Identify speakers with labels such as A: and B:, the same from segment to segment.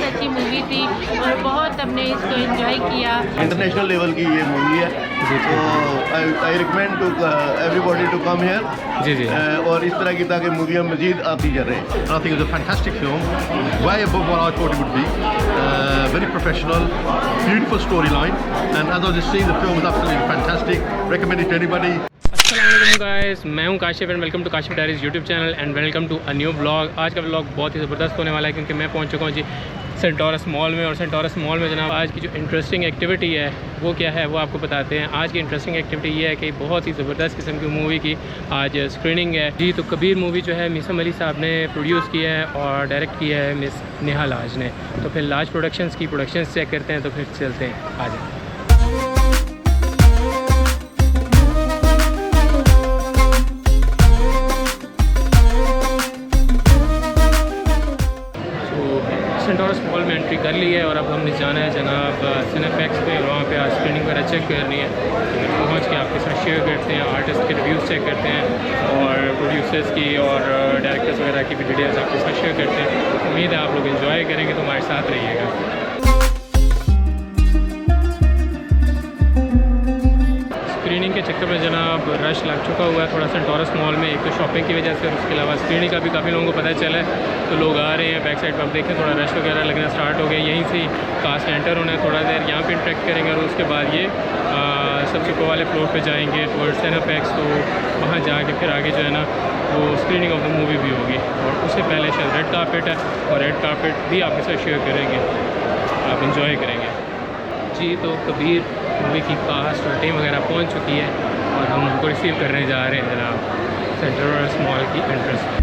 A: बहुत अच्छी मूवी थी और बहुत हमने इसको एंजॉय किया।
B: इंटरनेशनल लेवल की ये मूवी है, तो I recommend to everybody to come here.
C: जी जी।
B: और इस तरह की ताकि मूवियाँ मजीद आती जा रहे हैं।
D: I think it's a fantastic film, way above what I thought it would be. Very professional, beautiful storyline, and as I just seen, the film is absolutely fantastic. Recommend it to anybody.
C: अस्सलाम guys, मैं हूं Kashif and welcome to Kashif diaries YouTube channel and welcome to a new blog. आज का blog बहुत ही ज़बरदस्त होने वाला है क्योंकि मैं पहुंच चुका हूं जी सेंटोरस मॉल में। और सेंटोरस मॉल में जनाब आज की जो इंटरेस्टिंग एक्टिविटी है वो क्या है वो आपको बताते हैं। आज की इंटरेस्टिंग एक्टिविटी ये है कि बहुत ही ज़बरदस्त किस्म की मूवी की आज स्क्रीनिंग है जी। तो कबीर मूवी जो है मिसम अली साहब ने प्रोड्यूस किया है और डायरेक्ट किया है मिस नेहा लाज ने। तो फिर लाज प्रोडक्शंस की प्रोडक्शंस चेक करते हैं, तो फिर चलते हैं आज। सेंटोरस मॉल में एंट्री कर ली है और अब हमने जाना है जनाब सिनेफेक्स पे और वहाँ पे आज स्क्रीनिंग वगैरह चेक करनी है। तो पहुँच के आपके साथ शेयर करते हैं, आर्टिस्ट के रिव्यूज़ चेक करते हैं और प्रोड्यूसर्स की और डायरेक्टर्स वगैरह की भी डिटेल्स आपके साथ शेयर करते हैं। उम्मीद है आप लोग एंजॉय करेंगे, तो हमारे साथ रहिएगा। स्क्रीनिंग के चक्कर में जनाब रश लग चुका हुआ है थोड़ा सेंटोरस मॉल में, एक तो शॉपिंग की वजह से और उसके अलावा स्क्रीनिंग का भी काफ़ी लोगों को पता चला है। तो लोग आ रहे हैं बैक साइड पर, आप देखें थोड़ा रश वगैरह लगना स्टार्ट हो गया। यहीं से कास्ट एंटर होना है, थोड़ा देर यहाँ पे इंटरेक्ट करेंगे और उसके बाद ये सबसे ऊपर वाले फ्लोर पे जाएंगे टवर्ड्स सिनेफेक्स। तो वहाँ जाके फिर आगे जो है ना वो स्क्रीनिंग ऑफ द मूवी भी होगी और उससे पहले शायद रेड कारपेट है और रेड कारपेट भी आपके साथ शेयर करेंगे, आप इंजॉय करेंगे जी। तो कबीर मूवी की कास्ट और टीम वगैरह पहुंच चुकी है और हम उनको रिसीव करने जा रहे हैं जनाब सेंटोरस मॉल की एंट्रेंस पे।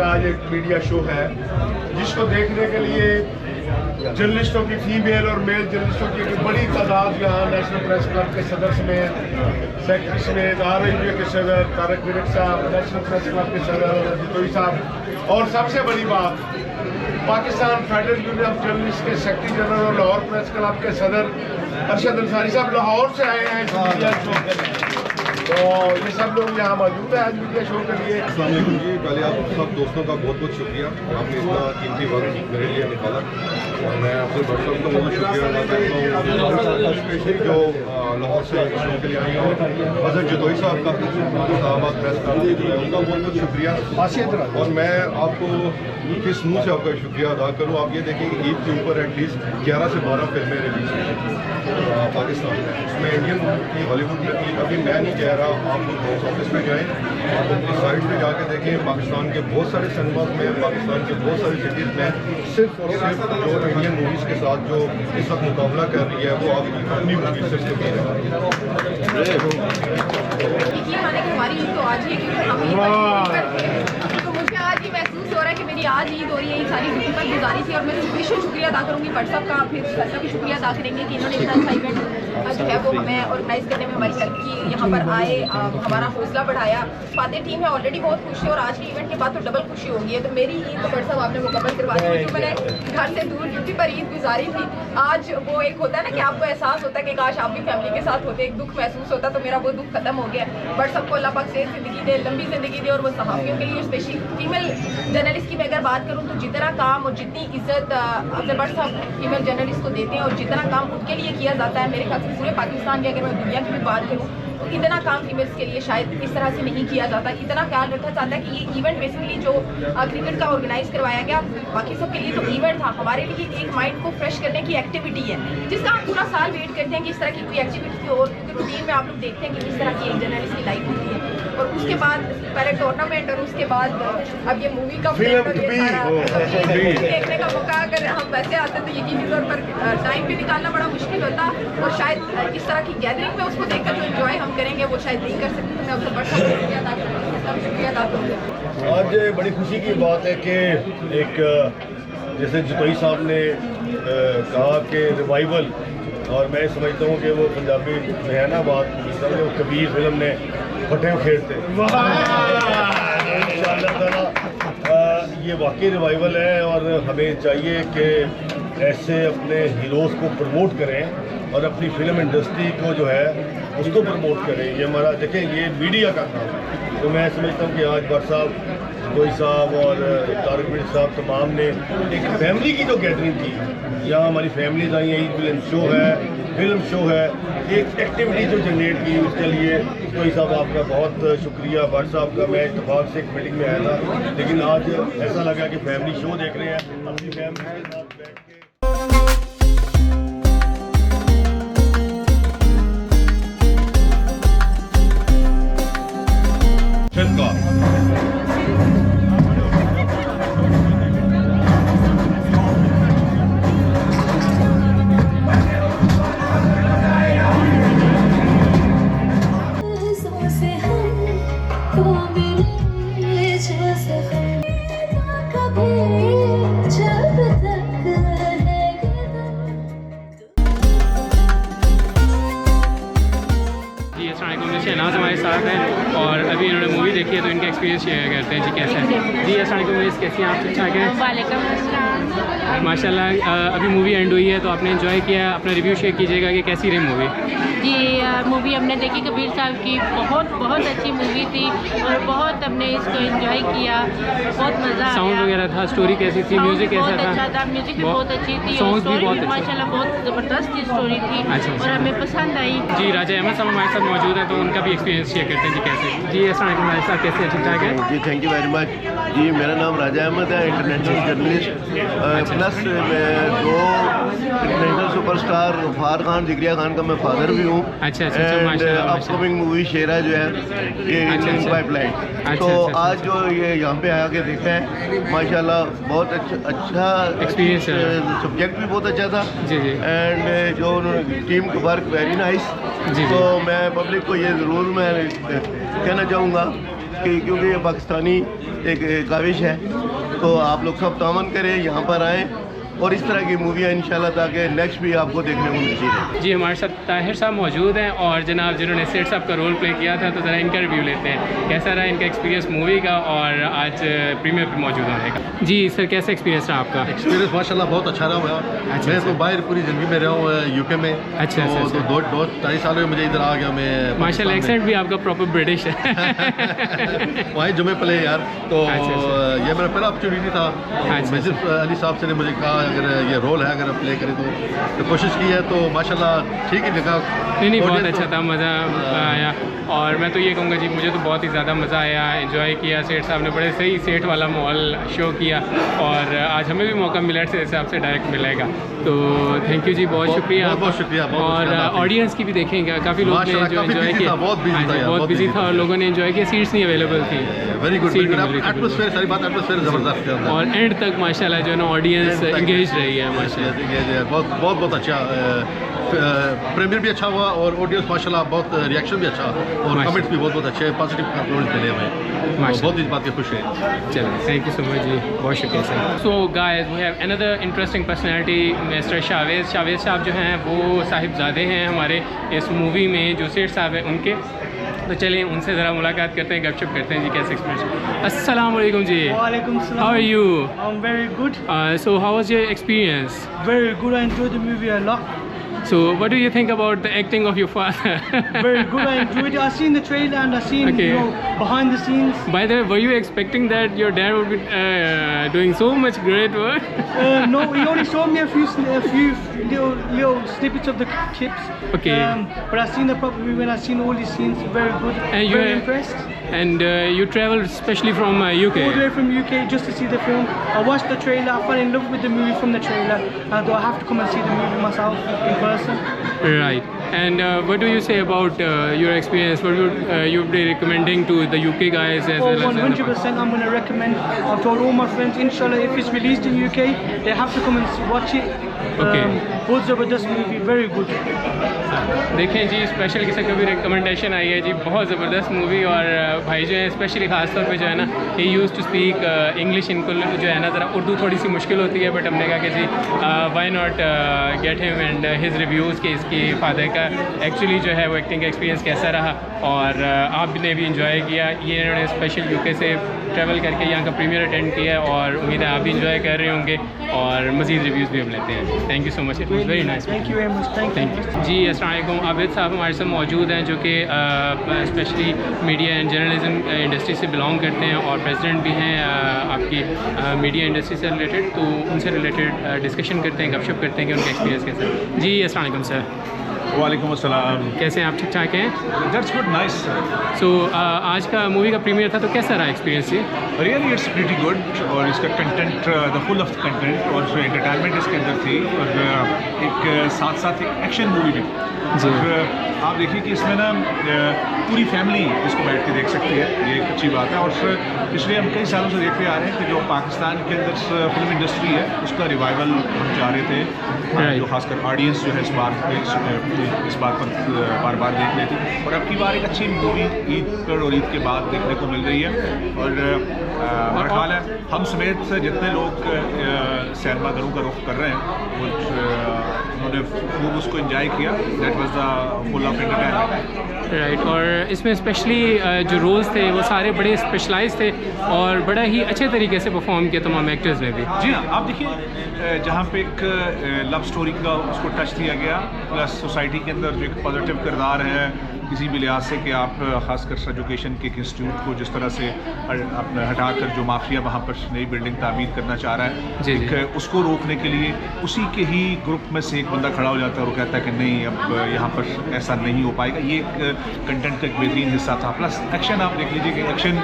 B: आज एक मीडिया शो है जिसको देखने के लिए जर्नलिस्टों की फीमेल और मेल जर्नलिस्टों की एक बड़ी तादाद यहाँ नेशनल प्रेस क्लब के सदर समेत, सेक्रेटरी समेत, RIU के सदर तारक विरक साहब, नेशनल प्रेस क्लब के सदर जितोई साहब, और सबसे बड़ी बात Pakistan federal union of journalist के सेक्रेटरी जनरल और लाहौर प्रेस क्लब के सदर अरशद अंसारी साहब लाहौर से आए हैं इस मीडिया शो के लिए। तो ये सब लोग यहाँ मौजूद है आज मीडिया शो के लिए।
E: अस्सलाम वालेकुम जी, पहले आप सब दोस्तों का बहुत बहुत शुक्रिया, आपने इतना कीमती वक्त मेरे लिए निकाला और मैं आपसे डॉक्टर को बहुत शुक्रिया अदा करता हूँ स्पेशली जो लाहौर से शो के लिए आई और हज़रत जतोई साहब का इस्लामाबाद प्रेस क्लब उनका बहुत बहुत शुक्रिया। और मैं आपको किस मुँह से आपका शुक्रिया अदा करूँ, आप ये देखें कि ईद के ऊपर एटलीस्ट 11 से 12 फिल्में रिलीज हुई पाकिस्तान में, उसमें इंडियन की हॉलीवुड में थी। अभी मैं नहीं गया कह रहा, आप लोग बॉक्स ऑफिस पे जाएँ और उनकी साइट पे जाके देखें। पाकिस्तान के बहुत सारे सिनेमाज में, पाकिस्तान के बहुत सारी सिटीज़ में सिर्फ और सिर्फ जो इंडियन मूवीज़ के साथ जो इस वक्त मुकाबला कर रही है वो आपकी अपनी मूवी सिर्फ लगी है।
F: हमारी ईद तो आज ही है, क्योंकि हम तो मुझे आज ही महसूस हो रहा है कि मेरी आज ईद हो रही है। ये सारी मुसीबत गुजारी थी और मैं बेशक शुक्रिया अदा करूँगी व्हाट्सअप का, फिर सर का भी शुक्रिया अदा करेंगे कि इन्होंने इतना अच्छा इवेंट जो है वो हमें ऑर्गेनाइज करने में हमारी हेल्प की, यहाँ पर आए, हमारा हौसला बढ़ाया। फातेह टीम है ऑलरेडी बहुत खुश है और आज के इवेंट के बाद तो डबल खुशी होगी है। तो मेरी ईद तो व्हाट्सअप आपने मुकम्मल करवा दी। जो मैंने घर से दूर ड्यूटी पर ईद गुजारी थी, आज वो एक होता है ना कि आपको एहसास होता है कि काश आप भी फैमिली के साथ होते, एक दुख महसूस होता। तो मेरा वो दुख खत्म हो गया। व्हाट्सअप को अल्लाह पाक से ज़िंदगी दे, लंबी ज़िंदगी दे। और वो सहाफ़ियों के लिए स्पेशली फीमेल जर्नलिस्ट की मैं अगर बात करूँ तो जितना काम और जितनी इज्जत अफजल भट्ट साहब फीमेल जर्नलिस्ट को देते हैं और जितना काम उनके लिए किया जाता है, मेरे ख्याल से पूरे पाकिस्तान की, अगर मैं दुनिया की भी बात करूँ तो इतना काम फीमेल्स के लिए शायद इस तरह से नहीं किया जाता। इतना ख्याल रखा जाता है कि ये इवेंट बेसिकली जो क्रिकेट का ऑर्गेनाइज करवाया गया, बाकी सब के लिए तो इवेंट था, हमारे लिए एक माइंड को फ्रेश करने की एक्टिविटी है जिसका हम पूरा साल वेट करते हैं कि इस तरह की कोई एक्टिविटी हो। और क्योंकि रूटीन में आप लोग देखते हैं कि इस तरह की एक जर्नलिस्ट की लाइफ होती है और उसके बाद पहले टूर्नामेंट और उसके बाद अब ये मूवी का देखने का मौका अगर हम वैसे आते तो यकीनी तौर पर टाइम भी निकालना बड़ा मुश्किल होता और शायद इस तरह की गैदरिंग में उसको देखकर जो एंजॉय हम करेंगे वो शायद नहीं कर सकते। मैं उससे बड़ा शुक्रिया अदा करूँगी।
B: आज बड़ी खुशी की बात है कि एक जैसे जतोई साहब ने कहा कि रिवाइवल, और मैं समझता हूँ कि वो पंजाबी में है ना बात, वो कबीर फिल्म ने फटे खेलते ये वाकई रिवाइवल है और हमें चाहिए कि ऐसे अपने हीरोज़ को प्रमोट करें और अपनी फिल्म इंडस्ट्री को जो है उसको प्रमोट करें। ये हमारा देखें, ये मीडिया का काम है। तो मैं समझता हूँ कि आज भट्ट साहब, कोई साहब और तारिक मीर साहब तमाम ने एक फैमिली की जो गैदरिंग की, यहाँ हमारी फैमिलीज आई हैं, ईद फिल्म शो है, फिल्म शो है, एक एक्टिविटी जो जनरेट की, उसके लिए कोई साहब आपका बहुत शुक्रिया। भट्ट साहब का मैं इत्तेफाक से एक मीटिंग में आया था, लेकिन आज ऐसा लगा कि फैमिली शो देख रहे हैं अपनी फैमिली के साथ बैठ के।
C: शहनाज हमारे साथ हैं और अभी इन्होंने मूवी देखी है तो इनका एक्सपीरियंस शेयर करते हैं। जी कैसा है? जी अस्सलाम वालेकुम, कैसी हैं आप? ठीक ठाक हैं?
A: वालेकुम अस्सलाम।
C: माशाल्लाह अभी मूवी एंड हुई है तो आपने एंजॉय किया, अपना रिव्यू शेयर कीजिएगा कि कैसी रही मूवी?
A: जी मूवी हमने देखी कबीर साहब की, बहुत अच्छी मूवी थी और बहुत हमने इसको एंजॉय किया, बहुत मज़ा आया।
C: साउंड वगैरह था, स्टोरी कैसी थी, म्यूज़िक कैसा था?
A: अच्छा था, म्यूज़िक भी बहुत अच्छी थी,
C: सॉन्ग्स भी बहुत
A: माशाल्लाह बहुत ज़बरदस्त स्टोरी थी।
C: अच्छा।
A: और हमें पसंद आई।
C: जी राजा अहमद साहब हमारे साथ मौजूद हैं तो उनका भी एक्सपीरियंस शेयर करते हैं। जी कैसे? जी अस्सलाम वालेकुम भाई साहब, कैसे हैं? ठीक ठाक है?
G: जी थैंक यू वेरी मच। जी मेरा नाम राजा अहमद है, इंटरनेशनल जर्नलिस्ट, प्लस मैं 2 इंटरनेशनल सुपरस्टार गफ्फार खान, जिगरिया खान का मैं फादर भी हूँ।
C: अच्छा
G: एंड अपकमिंग मूवी शेरा जो है ये इंडियन पाइपलाइन। तो आज जो ये यहाँ पे आके देखा है माशाल्लाह बहुत अच्छा
C: एक्सपीरियंस है,
G: सब्जेक्ट भी बहुत अच्छा था।
C: जी जी।
G: एंड जो टीम का वर्क वेरी नाइस।
C: जी।
G: तो मैं पब्लिक को ये ज़रूर मैं कहना चाहूँगा कि क्योंकि ये पाकिस्तानी एक काविश है तो आप लोग सब तामन करें, यहाँ पर आएँ और इस तरह की मूवियाँ इंशाल्लाह ताकि नेक्स्ट भी आपको देखने को मिलती है।
C: जी हमारे साथ ताहिर साहब मौजूद हैं और जनाब जिन्होंने सेठ साहब का रोल प्ले किया था, तो ज़रा इनका रिव्यू लेते हैं कैसा रहा इनका एक्सपीरियंस मूवी का और आज प्रीमियर पर मौजूद होने का। जी सर, कैसा एक्सपीरियंस रहा आपका?
D: एक्सपीरियंस माशाल्लाह बहुत अच्छा रहा हुआ। मैं तो बाहर पूरी ज़िंदगी में रहा हूँ यूके में।
C: अच्छा
D: तो 2-2.5 साल में मुझे इधर आ गया मैं।
C: माशाल्लाह एक्सेंट भी आपका प्रॉपर ब्रिटिश है।
D: वहीं जुमे पले यार, तो ये मेरा पहला अपॉर्चुनिटी था।
C: अच्छा।
D: मिसिस अली साहब से ने मुझे कहा अगर ये रोल है अगर प्ले करें तो कोशिश की है तो माशाल्लाह ठीक ही लगा।
C: नहीं बहुत अच्छा था, मज़ा आया। और मैं तो ये कहूँगा जी मुझे तो बहुत ही ज़्यादा मज़ा आया, एंजॉय किया। सेठ साहब ने बड़े सही सेठ वाला माहौल शो किया और आज हमें भी मौका मिला से आपसे डायरेक्ट मिलेगा। तो थैंक यू जी, बहुत शुक्रिया।
D: बहुत शुक्रिया।
C: और ऑडियंस की भी देखेंगे, काफ़ी लोग ने जो एंजॉय किया, बहुत बिजी था और लोगों ने एंजॉय किया, सीट्स नहीं अवेलेबल थी।
D: वेरी गुड एटमॉस्फेयर, सारी बात एटमॉस्फेयर ज़बरदस्त है
C: और एंड तक माशाल्लाह जो है ना ऑडियंस एंगेज रही है माशाल्लाह।
D: बहुत अच्छा प्रीमियर भी अच्छा हुआ और ऑडियंस माशाल्लाह बहुत रिएक्शन भी अच्छा और कमेंट्स भी बहुत अच्छे पॉजिटिव कमेंट्स मिले हमें, बहुत इस बात की खुश है।
C: चलो थैंक यू सो मच जी, बहुत शुक्रिया sir. So guys we have another interesting personality mister Shavez साहब जो हैं वो साहिबजादे हैं हमारे इस मूवी में, जो सेठ साहब हैं उनके। तो चलिए उनसे ज़रा मुलाकात करते हैं, गपशप करते हैं जी कैसे एक्सपीरियंस। अस्सलाम वालेकुम जी।
H: वालेकुम सलाम।
C: How are you?
H: I'm very good.
C: So how was your experience?
H: Very good. I enjoyed the movie a lot.
C: So what do you think about the acting of your father?
H: Very good. I enjoyed it. I seen the trailer and I seen
C: Okay.
H: behind the scenes.
C: By the way, were you expecting that your dad would be doing so much great work?
H: No, he only showed me a few little snippets of the clips.
C: Okay.
H: But I seen the proper movie and I seen all these scenes. Very good.
C: And you
H: very
C: are-
H: impressed.
C: And you traveled especially from UK?
H: All the way from UK just to see the film. I watched the trailer. I fell in love with the movie from the trailer. I thought I have to come and see the movie myself in person.
C: Right. And what do you say about your experience? What would you be recommending to the UK guys as well as
H: 100% I'm going to recommend. I've told all my friends, inshallah, if it's released in UK, they have to come and watch it.
C: Okay.
H: बहुत ज़बरदस्त movie, very good.
C: देखें जी, special किसी को भी recommendation आई है जी, बहुत ज़बरदस्त movie. और भाई जो है स्पेशली ख़ास तौर पे जो है ना ही यूज़ टू स्पीक इंग्लिश, इनको जो है ना ज़रा उर्दू थोड़ी सी मुश्किल होती है, बट हमने कहा कि जी why not get him and his reviews के इसकी फादर का एक्चुअली जो है वो एक्टिंग का एक्सपीरियंस कैसा रहा। और आपने भी इंजॉय किया। ये इन्होंने स्पेशल UK से ट्रैवल करके यहाँ का प्रीमियर अटेंड किया और उम्मीद है आप भी इंजॉय कर रहे होंगे और मज़ीद रिव्यूज़ भी हम लेते हैं। Thank you so much, it was very nice.
H: Thank you very much. Thank you.
C: जी अस्सलाम वालेकुम। आबिद साहब हमारे साथ मौजूद हैं जो कि specially media and journalism industry से बिलोंग करते हैं और प्रेसिडेंट भी हैं आपकी मीडिया इंडस्ट्री से रिलेटेड। तो उनसे रिलेटेड डिस्कशन करते हैं, गपशप करते हैं कि उनका एक्सपीरियंस कैसा है। जी अस्सलाम वालेकुम सर।
I: वालेकुम अस्सलाम।
C: कैसे हैं आप? ठीक ठाक हैं?
I: That's good, nice.
C: सो आज का मूवी का प्रीमियर था तो कैसा रहा एक्सपीरियंस ये?
I: रियली इट्स प्रीटी गुड और इसका content the full of content और एंटरटेनमेंट इसके अंदर थी और एक साथ साथ एक एक्शन मूवी भी। और आप देखिए कि इसमें ना पूरी फैमिली इसको बैठ के देख सकती है, ये एक अच्छी बात है। और इसलिए हम कई सालों से देखते आ रहे हैं कि जो पाकिस्तान के अंदर फिल्म इंडस्ट्री है उसका रिवाइवल हम चाह रहे थे, जो खासकर ऑडियंस जो है इस बात पर बार बार देख रही थी। और अब की बार एक अच्छी मूवी ईद पर और ईद के बाद देखने को मिल रही है। और मेरा ख्याल है हम समेत जितने लोग सिनेमा घरों का रुख कर रहे हैं उन्होंने खूब उसको एंजॉय किया। That was the full of entertainment.
C: Right. और इसमें स्पेशली जो रोल्स थे वो सारे बड़े स्पेशलाइज थे और बड़ा ही अच्छे तरीके से परफॉर्म किया तमाम एक्टर्स ने भी।
I: जी हाँ, आप देखिए जहाँ पे एक लव स्टोरी का उसको टच दिया गया, प्लस सोसाइटी के अंदर जो एक पॉजिटिव किरदार है किसी भी लिहाज से कि आप ख़ासकर एजुकेशन के एक इंस्टीट्यूट को जिस तरह से अपना हटाकर जो माफिया वहाँ पर नई बिल्डिंग तामीर करना चाह रहा है,
C: जी,
I: एक उसको रोकने के लिए उसी के ही ग्रुप में से एक बंदा खड़ा हो जाता है और वो कहता है कि नहीं अब यहाँ पर ऐसा नहीं हो पाएगा। ये एक कंटेंट का एक बेहतरीन हिस्सा था। प्लस एक्शन आप देख लीजिए कि एक्शन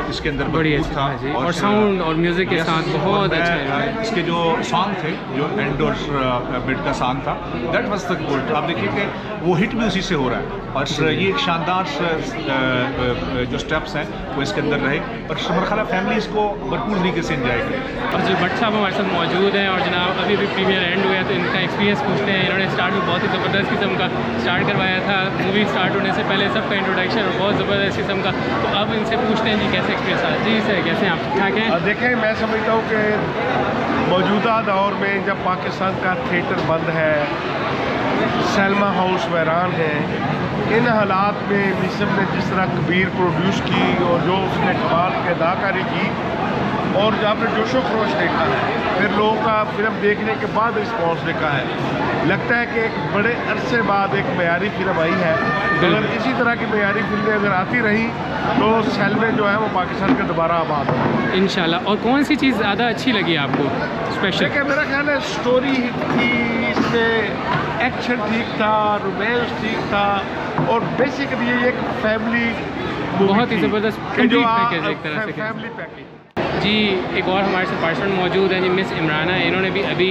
I: इसके अंदर
C: बड़ी
I: भरपूर था
C: जी। और साउंड और म्यूज़िक के साथ बहुत अच्छा है।
I: इसके जो सॉन्ग थे, जो एंड और बिट का सॉन्ग था, दैट वाज द गोल्ड। आप देखिए कि वो हिट भी उसी से हो रहा है और ये एक शानदार जो स्टेप्स हैं वो इसके अंदर रहे और मेरा ख्याल है फैमिली इसको भरपूर तरीके से एंजॉय करे।
C: और जो भट्ट साहब हमारे साथ मौजूद हैं और जनाब अभी प्रीमियर एंड हुआ है तो इनका एक्सपीरियंस पूछते हैं। इन्होंने स्टार्ट भी बहुत ही ज़बरदस्त किस्म का स्टार्ट करवाया था, मूवी स्टार्ट होने से पहले सबका इंट्रोडक्शन और बहुत ज़बरदस्त किस्म का। तो अब इनसे पूछते हैं जी कैसे एक्सपीरियंस रहा। जी सर कैसे हैं आप? ठीक ठाक हैं?
B: देखें, मैं समझता हूँ कि मौजूदा दौर में जब पाकिस्तान का थिएटर बंद है, सलमा हाउस वैरान है, इन हालात में मिसम ने जिस तरह कबीर प्रोड्यूस की और जो उसने कमाल की अदाकारी की और जो आपने जोशो खरोश देखा है फिर लोगों का फिल्म देखने के बाद रिस्पॉन्स देखा है, लगता है कि एक बड़े अरसे बाद एक मयारी फिल्म आई है। अगर इसी तरह की मयारी फिल्में अगर आती रही तो सैलमे जो है वो पाकिस्तान के दोबारा आबाद हो
C: इंशाल्लाह। और कौन सी चीज़ ज़्यादा अच्छी लगी आपको स्पेशल?
B: देखिए मेरा ख्याल है स्टोरी हिट थी, इसमें एक्शन ठीक था, रोमांस ठीक था, और बेसिकली ये एक फैमिली
C: बहुत ही ज़बरदस्त कंप्लीट पैकेज एक तरह से
B: फैमिली पैकेज।
C: जी। एक और हमारे साथ पार्टिसिपेंट मौजूद हैं जी, मिस इमराना। इन्होंने भी अभी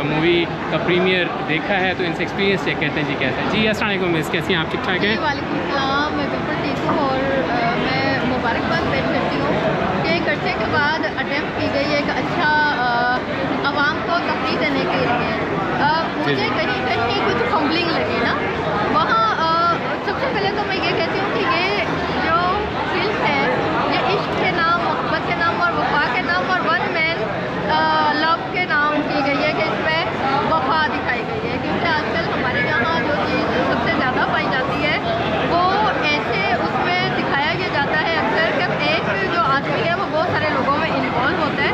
C: मूवी का प्रीमियर देखा है, तो इनसे एक्सपीरियंस चेक करते हैं जी कैसा है। जी अस्सलाम वालेकुम मिस, कैसी हैं आप? ठीक ठाक हैं?
F: वालेकुम सलाम, मैं बिल्कुल ठीक हूँ और मैं मुबारकबाद पेश करती हूँ कि एक अरसे के बाद अटैम्प्ट की गई एक अच्छा आवाम को तफरीह देने के लिए। मुझे कहीं कहीं कुछ फंबलिंग लगी ना वहाँ। सबसे पहले तो मैं ये कहती हूँ कि ये जो फिल्म है ये इश्क के नाम, मोहब्बत के नाम और वफा के नाम और वन मैन लव के नाम की गई है कि इसमें वफा दिखाई गई है। क्योंकि आजकल हमारे यहाँ जो चीज़ सबसे ज़्यादा पाई जाती है वो ऐसे उसमें दिखाया ये जाता है अक्सर कि एक जो आदमी है वो बहुत सारे लोगों में इन्वॉल्व होता है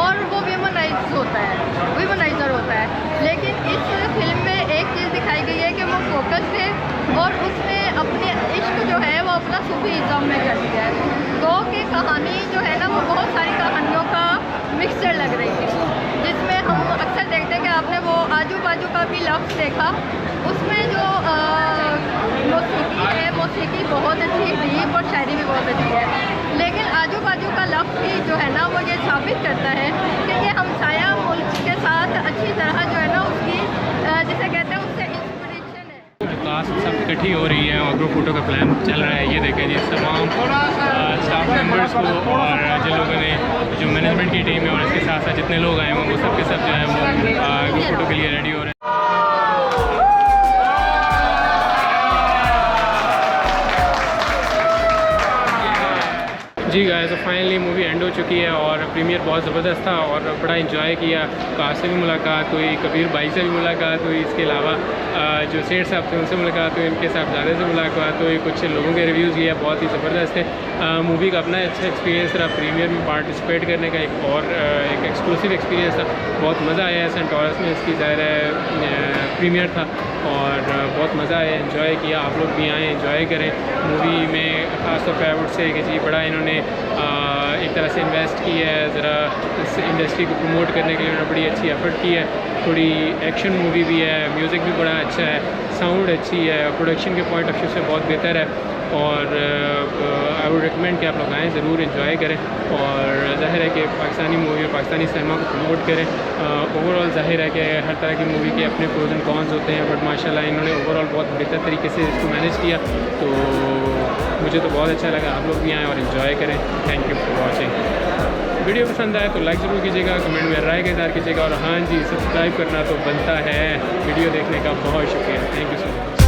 F: और वो विमनाइज होता है, विमनाइजर होता है। लेकिन इस फिल्म में एक चीज़ दिखाई गई है कि वो फोकस है और उसने अपने इश्क जो है वो अपना सूफीज़म में कर दिया है। गो की कहानी जो है ना वो बहुत सारी कहानियों का मिक्सचर लग रही है, जिसमें हम अक्सर देखते हैं कि आपने वो आजू बाजू का भी लफ्ज़ देखा, उसमें जो मौसीकी है, मौसीकी बहुत अच्छी, डीप और शायरी भी बहुत अच्छी है। लेकिन आजू बाजू का लफ्ज़ भी जो है ना वो ये साबित करता है कि ये हमसाया मुल्क के साथ अच्छी तरह जो है ना उसकी जिसे कहते हैं उससे इंस्पिरेशन है।
C: कास्ट सब इकट्ठी हो रही है और ग्रुप फोटो का प्लान चल रहा है। ये देखें जी तमाम स्टाफ मेंबर्स को और जिन लोगों ने जो मैनेजमेंट की टीम है और इसके साथ साथ जितने लोग आए हैं वो सब के सब जो है वो ग्रुप फोटो के लिए रेडी हो रहे हैं। जी गाइस, तो फाइनली मूवी एंड हो चुकी है और प्रीमियर बहुत ज़बरदस्त था और बड़ा इंजॉय किया। कास्ट से भी मुलाकात हुई, कबीर भाई से भी मुलाकात हुई, इसके अलावा जो सेठ साहब थे उनसे मुलाकात हुई, इनके साहबजादे से मुलाकात हुई, कुछ लोगों के रिव्यूज़ लिए बहुत ही ज़बरदस्त थे। मूवी का अपना अच्छा एक्सपीरियंस रहा, प्रीमियर में पार्टिसिपेट करने का एक एक्सक्लूसिव एक्सपीरियंस था। बहुत मज़ा आया। सेंट टॉरस में इसकी ज़ाहिर है प्रीमियर था और बहुत मज़ा आया, एंजॉय किया। आप लोग भी आएँ, एंजॉय करें। मूवी में ख़ास तौर पर आई वुड से कि जी बड़ा इन्होंने एक तरह से इन्वेस्ट की है, ज़रा इस इंडस्ट्री को प्रमोट करने के लिए उन्होंने बड़ी अच्छी एफर्ट की है। थोड़ी एक्शन मूवी भी है, म्यूज़िक भी बड़ा अच्छा है, साउंड अच्छी है, प्रोडक्शन के पॉइंट ऑफ व्यू से बहुत बेहतर है और आई वुड रिकमेंड कि आप लोग आएँ, ज़रूर इन्जॉय करें और ज़ाहिर है कि पाकिस्तानी मूवी और पाकिस्तानी सिनेमा को प्रमोट करें। ओवरऑल ज़ाहिर है कि हर तरह की मूवी के अपने प्रोज एंड कॉन्स होते हैं, बट माशाल्लाह इन्होंने ओवरऑल बहुत बेहतर तरीके से इसको मैनेज किया, तो मुझे तो बहुत अच्छा लगा। आप लोग भी आएँ और इन्जॉय करें। Thank you for watching. Video पसंद आए तो लाइक ज़रूर कीजिएगा, कमेंट में राय का इज़हार कीजिएगा और हाँ जी सब्सक्राइब करना तो बनता है। वीडियो देखने का बहुत शुक्रिया। Thank you so much.